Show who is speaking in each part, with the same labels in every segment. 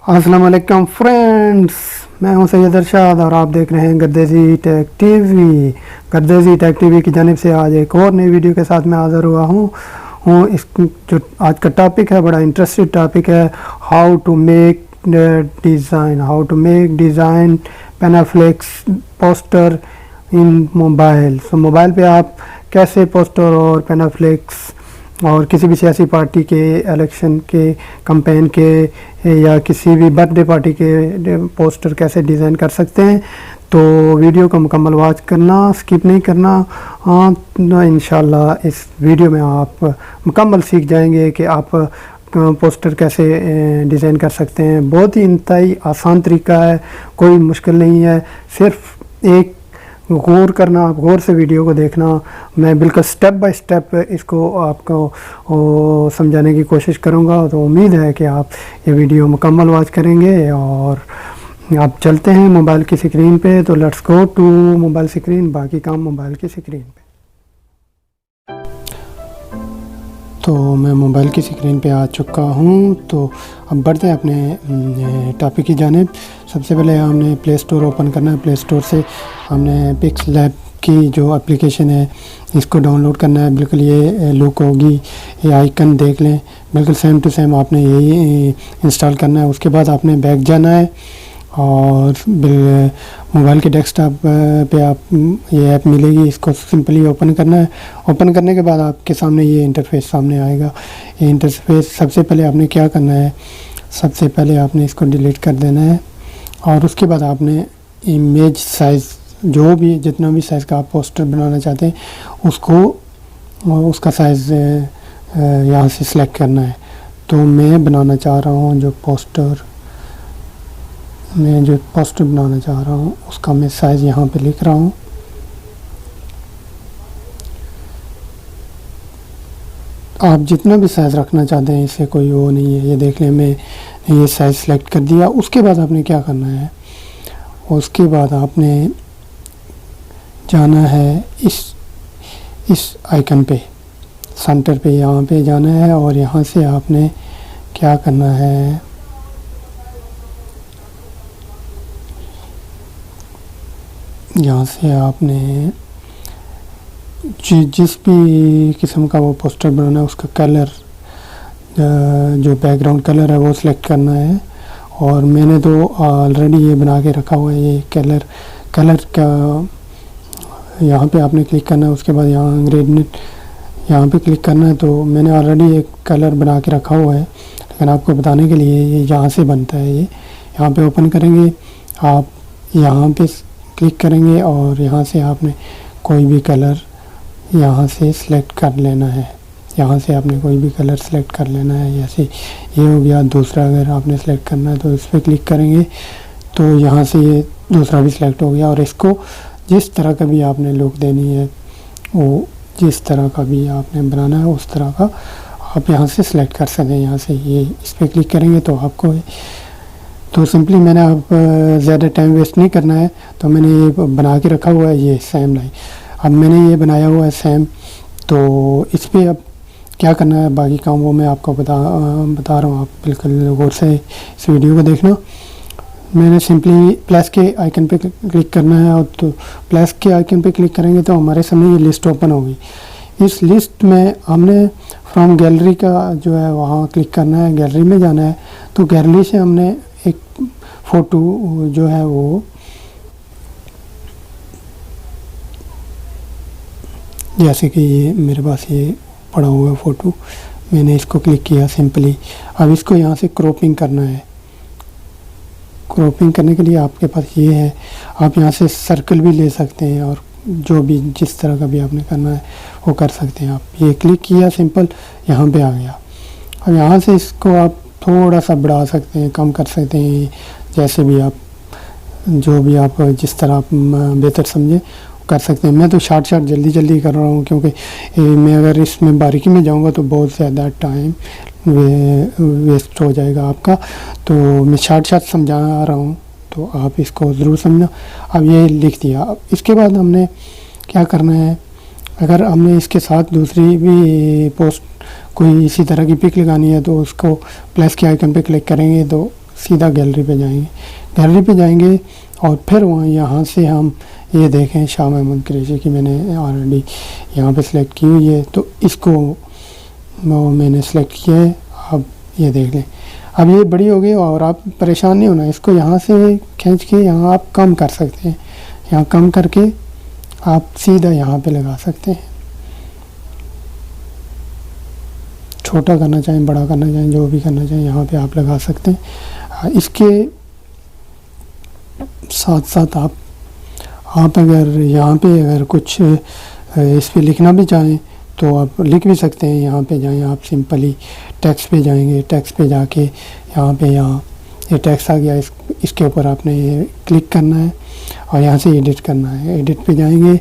Speaker 1: अस्सलाम वालेकुम फ्रेंड्स, मैं हूं सैयद अरशाद और आप देख रहे हैं Gardezi tech TV. Gardezi tech TV की जानिब से आज एक और नई वीडियो के साथ मैं हाज़िर हुआ हूं। इस जो आज का टॉपिक है बड़ा इंटरेस्टिंग टॉपिक है, how to make design panaflex poster in mobile. So mobile पे आप कैसे पोस्टर और पेनाफ्लेक्स और किसी भी सियासी पार्टी के इलेक्शन के कैंपेन के या किसी भी बर्थडे पार्टी के पोस्टर कैसे डिज़ाइन कर सकते हैं। तो वीडियो को मुकम्मल वॉच करना, स्किप नहीं करना। इंशाल्लाह इस वीडियो में आप मुकम्मल सीख जाएंगे कि आप पोस्टर कैसे डिज़ाइन कर सकते हैं। बहुत ही इंतहाई आसान तरीका है, कोई मुश्किल नहीं है। सिर्फ एक गौर करना, आप गौर से वीडियो को देखना। मैं बिल्कुल स्टेप बाय स्टेप इसको आपको समझाने की कोशिश करूंगा। तो उम्मीद है कि आप ये वीडियो मुकम्मल वॉच करेंगे। और आप चलते हैं मोबाइल की स्क्रीन पे। तो let's go to mobile screen, बाकी काम मोबाइल की स्क्रीन पे। तो मैं मोबाइल की स्क्रीन पे आ चुका हूँ। तो अब बढ़ते हैं अपने टॉपिक की जानिब। सबसे पहले हमने प्ले स्टोर ओपन करना है। प्ले स्टोर से हमने पिक्सलैब की जो एप्लीकेशन है इसको डाउनलोड करना है। बिल्कुल ये लुक होगी, ये आइकन देख लें, बिल्कुल सेम टू सेम आपने यही इंस्टॉल करना है। उसके बाद आपने बैक जाना है और मोबाइल के डेस्कटॉप पे आप ये ऐप मिलेगी, इसको सिंपली ओपन करना है। ओपन करने के बाद आपके सामने ये इंटरफेस सामने आएगा। ये इंटरफेस सबसे पहले आपने क्या करना है, सबसे पहले आपने इसको डिलीट कर देना है। और उसके बाद आपने इमेज साइज़, जो भी जितना भी साइज़ का आप पोस्टर बनाना चाहते हैं उसका साइज़ यहाँ से सिलेक्ट करना है। तो मैं बनाना चाह रहा हूँ जो पोस्टर बनाना चाह रहा हूँ उसका मैं साइज़ यहाँ पे लिख रहा हूँ। आप जितना भी साइज़ रखना चाहते हैं, इससे कोई वो नहीं है। ये देख लें, मैं ये साइज़ सेलेक्ट कर दिया। उसके बाद आपने क्या करना है, उसके बाद आपने जाना है इस आइकन पे, सेंटर पे, यहाँ पे जाना है। और यहाँ से आपने क्या करना है, यहाँ से आपने जिस भी किस्म का वो पोस्टर बनाना है उसका कलर, जो बैकग्राउंड कलर है वो सिलेक्ट करना है। और मैंने तो ऑलरेडी ये बना के रखा हुआ है। ये कलर का यहाँ पे आपने क्लिक करना है। उसके बाद यहाँ ग्रेडिएंट यहाँ पे क्लिक करना है। तो मैंने ऑलरेडी एक कलर बना के रखा हुआ है, लेकिन आपको बताने के लिए ये यहाँ से बनता है। ये यहाँ पे ओपन करेंगे, आप यहाँ पे क्लिक करेंगे और यहाँ से आपने कोई भी कलर यहाँ से सिलेक्ट कर लेना है। यहाँ से आपने कोई भी कलर सेलेक्ट कर लेना है। जैसे ये हो गया। दूसरा अगर आपने सेलेक्ट करना है तो इस पर क्लिक करेंगे तो यहाँ से ये दूसरा भी सिलेक्ट हो गया। और इसको जिस तरह का भी आपने लुक देनी है, वो जिस तरह का भी आपने बनाना है उस तरह का आप यहाँ से सिलेक्ट कर सकते हैं। यहाँ से ये इस पर क्लिक करेंगे तो आपको, तो सिंपली मैंने आप ज़्यादा टाइम वेस्ट नहीं करना है, तो मैंने ये बना के रखा हुआ है ये सेम लाइन। अब मैंने ये बनाया हुआ है सेम। तो इस पर अब क्या करना है, बाकी काम वो मैं आपको बता रहा हूँ। आप बिल्कुल गौर से इस वीडियो को देखना। मैंने सिंपली प्लस के आइकन पे क्लिक करना है। और तो प्लस के आइकन पे क्लिक करेंगे तो हमारे सामने ये लिस्ट ओपन होगी। इस लिस्ट में हमने फ्रॉम गैलरी का जो है वहाँ क्लिक करना है, गैलरी में जाना है। तो गैलरी से हमने एक फ़ोटो जो है वो, जैसे कि ये मेरे पास ये पड़ा हुआ फ़ोटो, मैंने इसको क्लिक किया सिंपली। अब इसको यहाँ से क्रॉपिंग करना है। क्रॉपिंग करने के लिए आपके पास ये है, आप यहाँ से सर्कल भी ले सकते हैं और जो भी जिस तरह का भी आपने करना है वो कर सकते हैं। आप ये क्लिक किया, सिंपल यहाँ पे आ गया। अब यहाँ से इसको आप थोड़ा सा बढ़ा सकते हैं, कम कर सकते हैं, जैसे भी आप, जो भी आप जिस तरह आप बेहतर समझें कर सकते हैं। मैं तो शॉर्ट जल्दी कर रहा हूँ, क्योंकि मैं अगर इसमें बारीकी में जाऊँगा तो बहुत ज़्यादा टाइम वेस्ट हो जाएगा आपका। तो मैं शॉर्ट समझा रहा हूँ, तो आप इसको ज़रूर समझना। अब ये लिख दिया। अब इसके बाद हमने क्या करना है, अगर हमने इसके साथ दूसरी भी पोस्ट कोई इसी तरह की पिक लगानी है तो उसको प्लस के आइकन पे क्लिक करेंगे तो सीधा गैलरी पे जाएंगे। गैलरी पे जाएंगे और फिर वहाँ यहाँ से हम ये देखें शाह महमूद कुरैशी की मैंने ऑलरेडी यहाँ पे सिलेक्ट की हुई है, तो इसको वो मैंने सेलेक्ट किया है। अब ये देख लें, अब ये बड़ी हो गई और आप परेशान नहीं होना, इसको यहाँ से खींच के यहाँ आप कम कर सकते हैं। यहाँ कम करके आप सीधा यहाँ पे लगा सकते हैं। छोटा करना चाहें, बड़ा करना चाहें, जो भी करना चाहें यहाँ पे आप लगा सकते हैं। इसके साथ साथ आप अगर यहाँ पे अगर कुछ इस पे लिखना भी चाहें तो आप लिख भी सकते हैं। यहाँ पे जाएं, आप सिंपली टेक्स्ट पे जाएंगे, टेक्स्ट पे जाके यहाँ ये टेक्स्ट आ गया, इसके ऊपर आपने ये क्लिक करना है और यहाँ से एडिट करना है। एडिट पे जाएंगे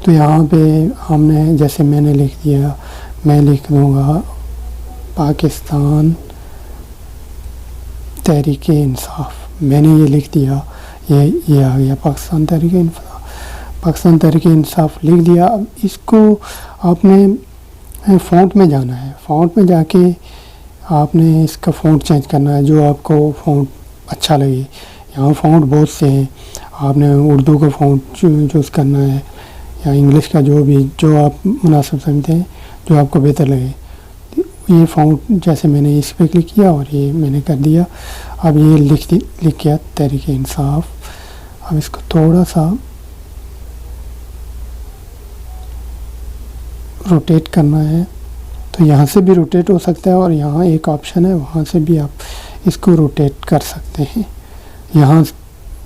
Speaker 1: तो यहाँ पे हमने जैसे मैंने लिख दिया, मैं लिख दूँगा पाकिस्तान तहरीक इंसाफ, मैंने ये लिख दिया, ये आ गया पाकिस्तान तहरीक इंसाफ लिख दिया। अब इसको आपने फ़ॉन्ट में जाना है, फ़ॉन्ट में जाके आपने इसका फ़ॉन्ट चेंज करना है जो आपको फ़ॉन्ट अच्छा लगे। यहाँ फ़ॉन्ट बहुत से हैं, आपने उर्दू का फ़ॉन्ट चूज़ करना है या इंग्लिश का, जो आप मुनासिब समझते हैं, जो आपको बेहतर लगे। ये फ़ॉन्ट जैसे मैंने इस पर क्लिक किया और ये मैंने कर दिया। अब ये लिख किया तहरीक इंसाफ। अब इसको थोड़ा सा रोटेट करना है, तो यहाँ से भी रोटेट हो सकता है और यहाँ एक ऑप्शन है वहाँ से भी आप इसको रोटेट कर सकते हैं। यहाँ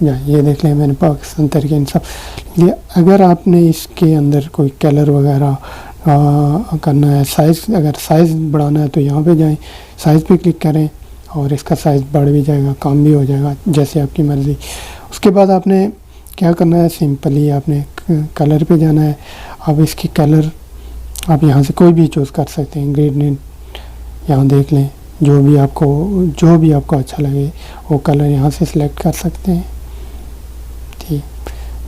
Speaker 1: ये देख लें मैंने पाकिस्तान तहरीक इंसाफ ये। अगर आपने इसके अंदर कोई कलर वगैरह करना है, अगर साइज़ बढ़ाना है तो यहाँ पे जाएं, साइज़ पे क्लिक करें और इसका साइज़ बढ़ भी जाएगा, कम भी हो जाएगा, जैसे आपकी मर्ज़ी। उसके बाद आपने क्या करना है, सिंपली आपने कलर पे जाना है। अब इसकी कलर आप यहाँ से कोई भी चूज़ कर सकते हैं, ग्रेडियंट यहाँ देख लें, जो भी आपको अच्छा लगे वो कलर यहाँ से सिलेक्ट कर सकते हैं। ठीक,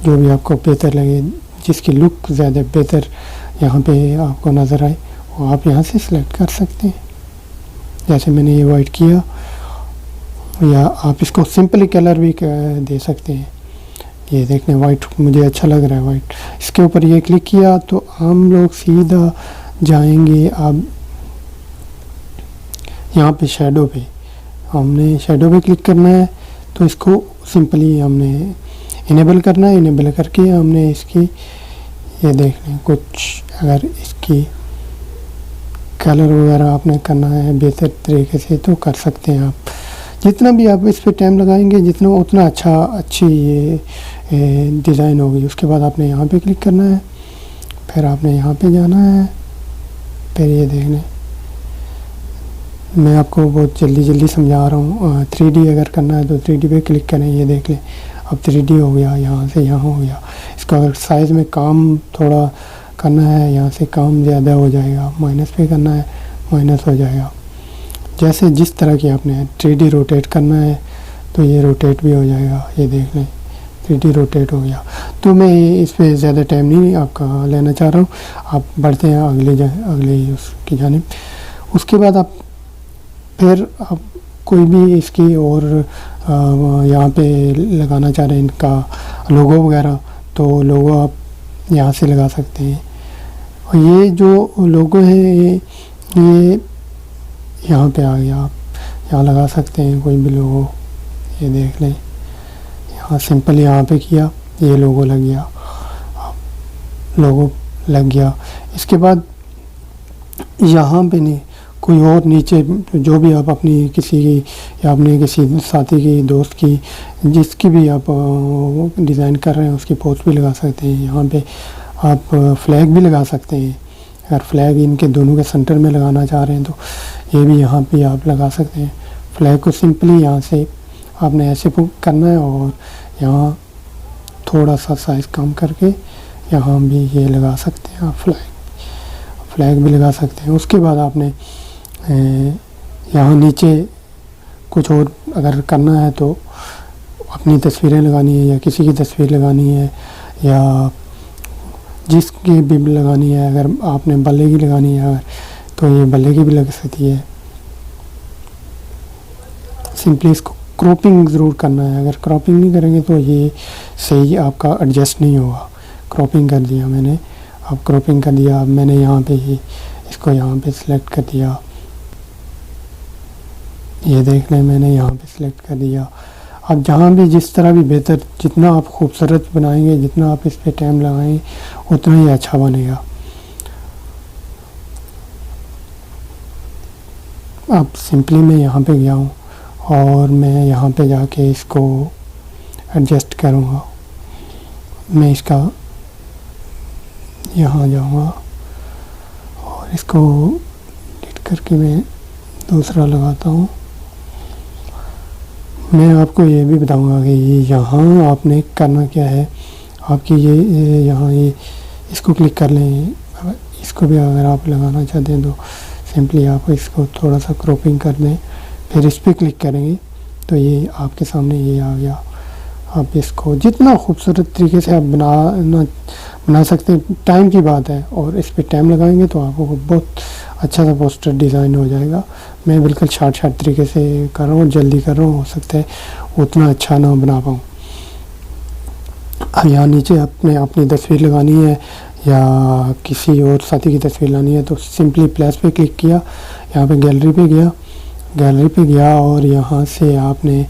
Speaker 1: जो भी आपको बेहतर लगे, जिसकी लुक ज़्यादा बेहतर यहाँ पे आपको नज़र आए वो आप यहाँ से सिलेक्ट कर सकते हैं। जैसे मैंने ये वाइट किया, या आप इसको सिंपली कलर भी दे सकते हैं। ये देखने वाइट मुझे अच्छा लग रहा है वाइट। इसके ऊपर ये क्लिक किया तो हम लोग सीधा जाएंगे। अब यहाँ पे शैडो पे हमने शैडो पे क्लिक करना है, तो इसको सिंपली हमने इनेबल करना है। इनेबल करके हमने इसकी ये देख लें कुछ, अगर इसकी कलर वगैरह आपने करना है बेहतर तरीके से तो कर सकते हैं आप। जितना भी आप इस पे टाइम लगाएंगे जितना उतना अच्छी ये डिज़ाइन होगी। उसके बाद आपने यहाँ पे क्लिक करना है, फिर आपने यहाँ पे जाना है, फिर ये देख लें मैं आपको बहुत जल्दी समझा रहा हूँ। 3D अगर करना है तो 3D पे क्लिक करें, ये देख लें अब 3D हो गया, यहाँ से यहाँ हो गया। इसका अगर साइज़ में काम थोड़ा करना है, यहाँ से काम ज़्यादा हो जाएगा, माइनस पे करना है माइनस हो जाएगा। जैसे जिस तरह की आपने 3D रोटेट करना है तो ये रोटेट भी हो जाएगा। ये देख लें 3D रोटेट हो गया। तो मैं इस पर ज़्यादा टाइम नहीं आपका लेना चाह रहा हूँ, आप बढ़ते हैं अगले उसकी जानिब। उसके बाद आप फिर आप कोई भी इसकी और यहाँ पे लगाना चाह रहे हैं इनका लोगो वगैरह, तो लोगो आप यहाँ से लगा सकते हैं। और ये जो लोगो है ये यहाँ पे आ गया, आप यहाँ लगा सकते हैं कोई भी लोगो। ये देख लें यहाँ सिंपल यहाँ पे किया, ये लोगो लग गया, लोगो लग गया। इसके बाद यहाँ पे नहीं कोई और नीचे जो भी आप अपनी किसी की या अपने किसी साथी की दोस्त की जिसकी भी आप डिज़ाइन कर रहे हैं उसकी पोस्ट भी लगा सकते हैं। यहाँ पे आप फ्लैग भी लगा सकते हैं। अगर फ्लैग इनके दोनों के सेंटर में लगाना चाह रहे हैं तो ये भी यहाँ पे आप लगा सकते हैं। फ्लैग को सिंपली यहाँ से आपने ऐसे करना है और यहाँ थोड़ा सा साइज़ कम करके यहाँ भी ये लगा सकते हैं। आप फ्लैग भी लगा सकते हैं। उसके बाद आपने यहाँ नीचे कुछ और अगर करना है तो अपनी तस्वीरें लगानी है या किसी की तस्वीर लगानी है या जिसकी भी लगानी है। अगर आपने बल्ले की लगानी है तो ये बल्ले की भी लग सकती है। सिंपली इसको क्रॉपिंग ज़रूर करना है। अगर क्रॉपिंग नहीं करेंगे तो ये सही आपका एडजस्ट नहीं होगा। क्रॉपिंग कर दिया मैंने, अब क्रॉपिंग कर दिया। अब मैंने यहाँ पे ही इसको यहाँ पे सिलेक्ट कर दिया, ये देख लें मैंने यहाँ पे सिलेक्ट कर दिया। अब जहाँ भी जिस तरह भी बेहतर, जितना आप खूबसूरत बनाएंगे, जितना आप इस पे टाइम लगाएंगे उतना ही अच्छा बनेगा। अब सिंपली मैं यहाँ पे गया हूँ और मैं यहाँ पे जाके इसको एडजस्ट करूँगा। मैं इसका यहाँ जाऊँगा और इसको एडिट करके मैं दूसरा लगाता हूँ। मैं आपको ये भी बताऊँगा कि यहाँ आपने करना क्या है। आपकी ये यहाँ ये इसको क्लिक कर लें। इसको भी अगर आप लगाना चाहते हैं तो सिंपली आप इसको थोड़ा सा क्रॉपिंग कर दें, फिर इस पर क्लिक करेंगे तो ये आपके सामने ये आ गया। आप इसको जितना खूबसूरत तरीके से आप बना सकते हैं, टाइम की बात है, और इस पर टाइम लगाएंगे तो आपको बहुत अच्छा सा पोस्टर डिज़ाइन हो जाएगा। मैं बिल्कुल शार्ट तरीके से कर रहा हूँ, जल्दी कर रहा हूँ, हो सकता है उतना अच्छा ना बना पाऊँ। अब यहाँ नीचे अपनी तस्वीर लगानी है या किसी और साथी की तस्वीर लानी है तो सिंपली प्लस पे क्लिक किया, यहाँ पे गैलरी पे गया और यहाँ से आपने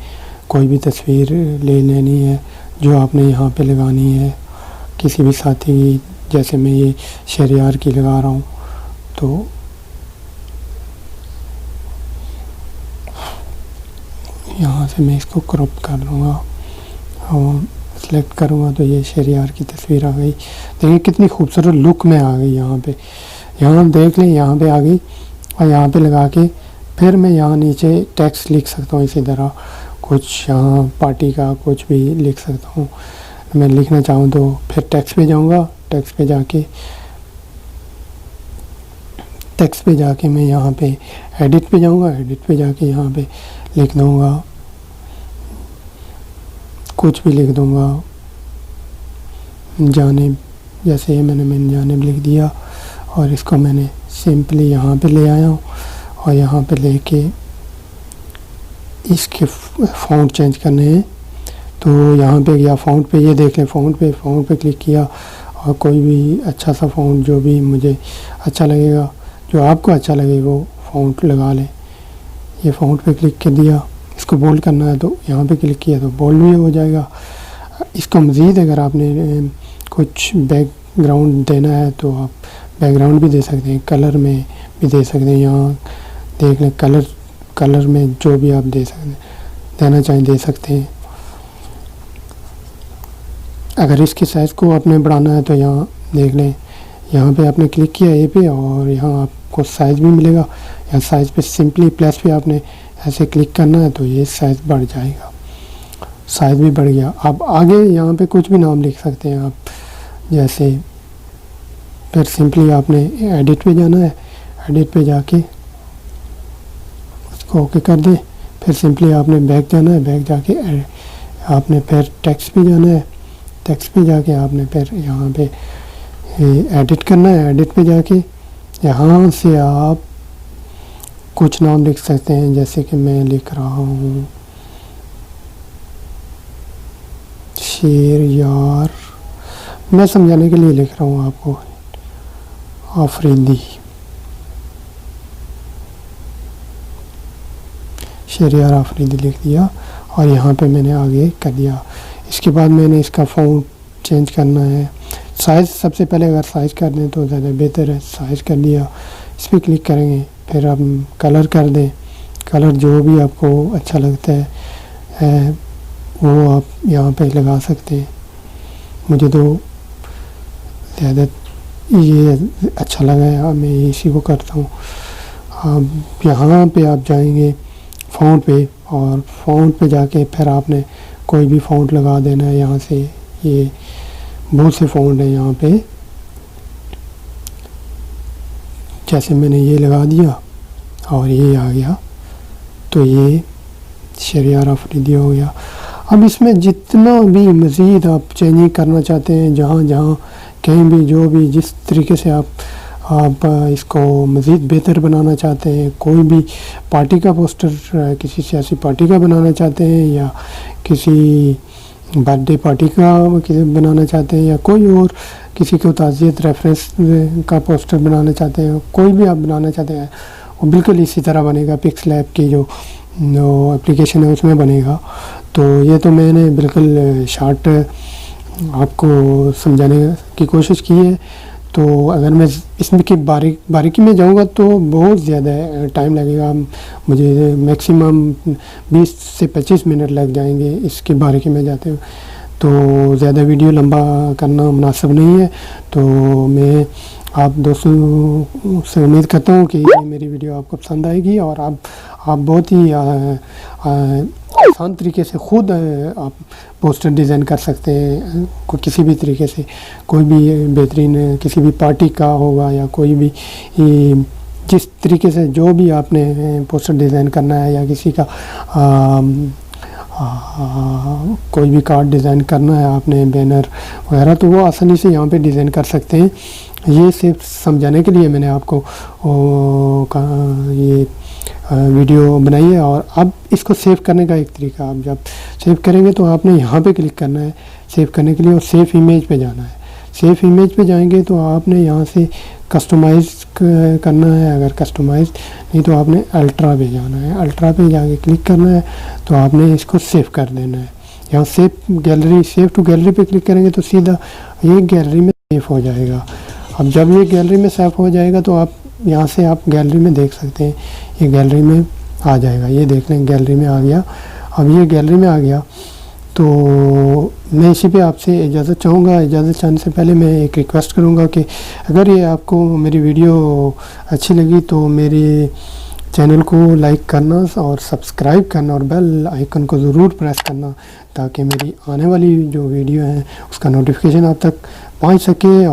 Speaker 1: कोई भी तस्वीर ले लेनी है जो आपने यहाँ पे लगानी है किसी भी साथी की। जैसे मैं ये शहरयार की लगा रहा हूँ तो यहाँ से मैं इसको क्रॉप कर लूँगा और सेलेक्ट करूँगा तो ये शहरयार की तस्वीर आ गई। देखिए कितनी खूबसूरत लुक में आ गई। यहाँ पे यहाँ देख लें, यहाँ पे आ गई और यहाँ पे लगा के फिर मैं यहाँ नीचे टेक्स्ट लिख सकता हूँ। इसी तरह कुछ यहाँ पार्टी का कुछ भी लिख सकता हूँ। मैं लिखना चाहूँ तो फिर टेक्स्ट पे जाऊँगा, टेक्स्ट पे जाके मैं यहाँ पे एडिट पे जाऊँगा, एडिट पे जाके यहाँ पे लिख दूँगा, कुछ भी लिख दूँगा, जानिब, जैसे मैंने जानिब लिख दिया और इसको मैंने सिंपली यहाँ पे ले आया हूँ और यहाँ पे लेके इसके फ़ॉन्ट चेंज करने हैं तो यहाँ पे गया फ़ॉन्ट पे, ये देख लें फ़ॉन्ट पे क्लिक किया और कोई भी अच्छा सा फ़ॉन्ट जो भी मुझे अच्छा लगेगा, जो आपको अच्छा लगे वो फ़ॉन्ट लगा लें। ये फ़ॉन्ट पे क्लिक कर दिया, इसको बोल्ड करना है तो यहाँ पे क्लिक किया तो बोल्ड भी हो जाएगा। इसको मज़ीद अगर आपने कुछ बैकग्राउंड देना है तो आप बैकग्राउंड भी दे सकते हैं, कलर में भी दे सकते हैं। यहाँ देख लें कलर में जो भी आप दे सकते हैं, देना चाहें दे सकते हैं। अगर इसके साइज़ को आपने बढ़ाना है तो यहाँ देख लें, यहाँ पे आपने क्लिक किया ए पे और यहाँ आपको साइज़ भी मिलेगा। यहाँ साइज़ पे सिंपली प्लस पे आपने ऐसे क्लिक करना है तो ये साइज़ बढ़ जाएगा, साइज़ भी बढ़ गया। अब आगे यहाँ पे कुछ भी नाम लिख सकते हैं आप, जैसे फिर सिंपली आपने एडिट पे जाना है, एडिट पे जाके उसको ओके कर दें। फिर सिंपली आपने बैक जाना है, बैक जाके आपने फिर टेक्स्ट पे जाना है, टेक्स्ट पे जाके आपने फिर यहाँ पे एडिट करना है। एडिट पे जाके यहाँ से आप कुछ नाम लिख सकते हैं, जैसे कि मैं लिख रहा हूँ शहरयार, मैं समझाने के लिए लिख रहा हूँ आपको, आफरीदी, शहरयार आफरीदी लिख दिया और यहाँ पे मैंने आगे कर दिया। इसके बाद मैंने इसका फ़ॉन्ट चेंज करना है। साइज़ सबसे पहले अगर साइज़ कर दें तो ज़्यादा बेहतर है। साइज़ कर दिया, इस पर क्लिक करेंगे, फिर आप कलर कर दें। कलर जो भी आपको अच्छा लगता है वो आप यहाँ पे लगा सकते हैं। मुझे तो ज़्यादा ये अच्छा लगा है, मैं इसी को करता हूँ। अब यहाँ पे आप जाएंगे फ़ॉन्ट पे और फ़ॉन्ट पे जाके फिर आपने कोई भी फ़ॉन्ट लगा देना है। यहाँ से ये बहुत से फ़ॉन्ट हैं यहाँ पे, जैसे मैंने ये लगा दिया और ये आ गया तो ये शहरयार आफरीदी हो गया। अब इसमें जितना भी मज़ीद आप चेंजिंग करना चाहते हैं, जहाँ कहीं भी जो भी जिस तरीके से आप आप इसको मज़ीद बेहतर बनाना चाहते हैं, कोई भी पार्टी का पोस्टर किसी सियासी पार्टी का बनाना चाहते हैं, या किसी बर्थडे पार्टी का बनाना चाहते हैं, या कोई और किसी को ताज़ियत रेफरेंस का पोस्टर बनाना चाहते हैं, कोई भी आप बनाना चाहते हैं, वो बिल्कुल इसी तरह बनेगा। पिक्सलैब की जो एप्लीकेशन है उसमें बनेगा। तो ये तो मैंने बिल्कुल शॉर्ट आपको समझाने की कोशिश की है। तो अगर मैं इसमें की बारीकी में जाऊंगा तो बहुत ज़्यादा टाइम लगेगा, मुझे मैक्सिमम 20 से 25 मिनट लग जाएंगे इसकी बारीकी में जाते हुए। तो ज़्यादा वीडियो लंबा करना मुनासिब नहीं है। तो मैं आप दोस्तों से उम्मीद करता हूँ कि ये मेरी वीडियो आपको पसंद आएगी और आप बहुत ही आसान तरीके से खुद आप पोस्टर डिज़ाइन कर सकते हैं। किसी भी तरीके से, कोई भी बेहतरीन किसी भी पार्टी का होगा या कोई भी जिस तरीके से जो भी आपने पोस्टर डिज़ाइन करना है, या किसी का कोई भी कार्ड डिज़ाइन करना है आपने, बैनर वगैरह, तो वो आसानी से यहाँ पे डिज़ाइन कर सकते हैं। ये सिर्फ समझाने के लिए मैंने आपको ये वीडियो बनाई है। और अब इसको सेव करने का एक तरीका, आप जब सेव करेंगे तो आपने यहाँ पे क्लिक करना है सेव करने के लिए, और सेव इमेज पे जाना है। सेव इमेज पे जाएंगे तो आपने यहाँ से कस्टमाइज़ करना है, अगर कस्टमाइज़ नहीं तो आपने अल्ट्रा पे जाना है। अल्ट्रा पे जाके क्लिक करना है तो आपने इसको सेव कर देना है। यहाँ सेव टू गैलरी पे क्लिक करेंगे तो सीधा ये गैलरी में सेव हो जाएगा। अब जब ये गैलरी में सेव हो जाएगा तो आप यहाँ से आप गैलरी में देख सकते हैं, ये गैलरी में आ जाएगा। ये देख लें गैलरी में आ गया। अब ये गैलरी में आ गया तो मैं इसी पे आपसे इजाज़त चाहूँगा। इजाज़त चाहने से पहले मैं एक रिक्वेस्ट करूँगा कि अगर ये आपको मेरी वीडियो अच्छी लगी तो मेरे चैनल को लाइक करना और सब्सक्राइब करना और बेल आइकन को ज़रूर प्रेस करना, ताकि मेरी आने वाली जो वीडियो है उसका नोटिफिकेशन आप तक पहुँच सके।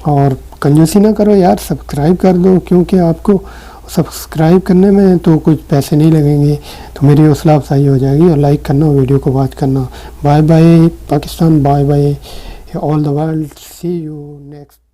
Speaker 1: और कंजूसी ना करो यार, सब्सक्राइब कर दो, क्योंकि आपको सब्सक्राइब करने में तो कुछ पैसे नहीं लगेंगे, तो मेरी हौसला अफजाई हो जाएगी। और लाइक करना और वीडियो को वॉच करना। Bye bye Pakistan, bye bye all the world, see you next.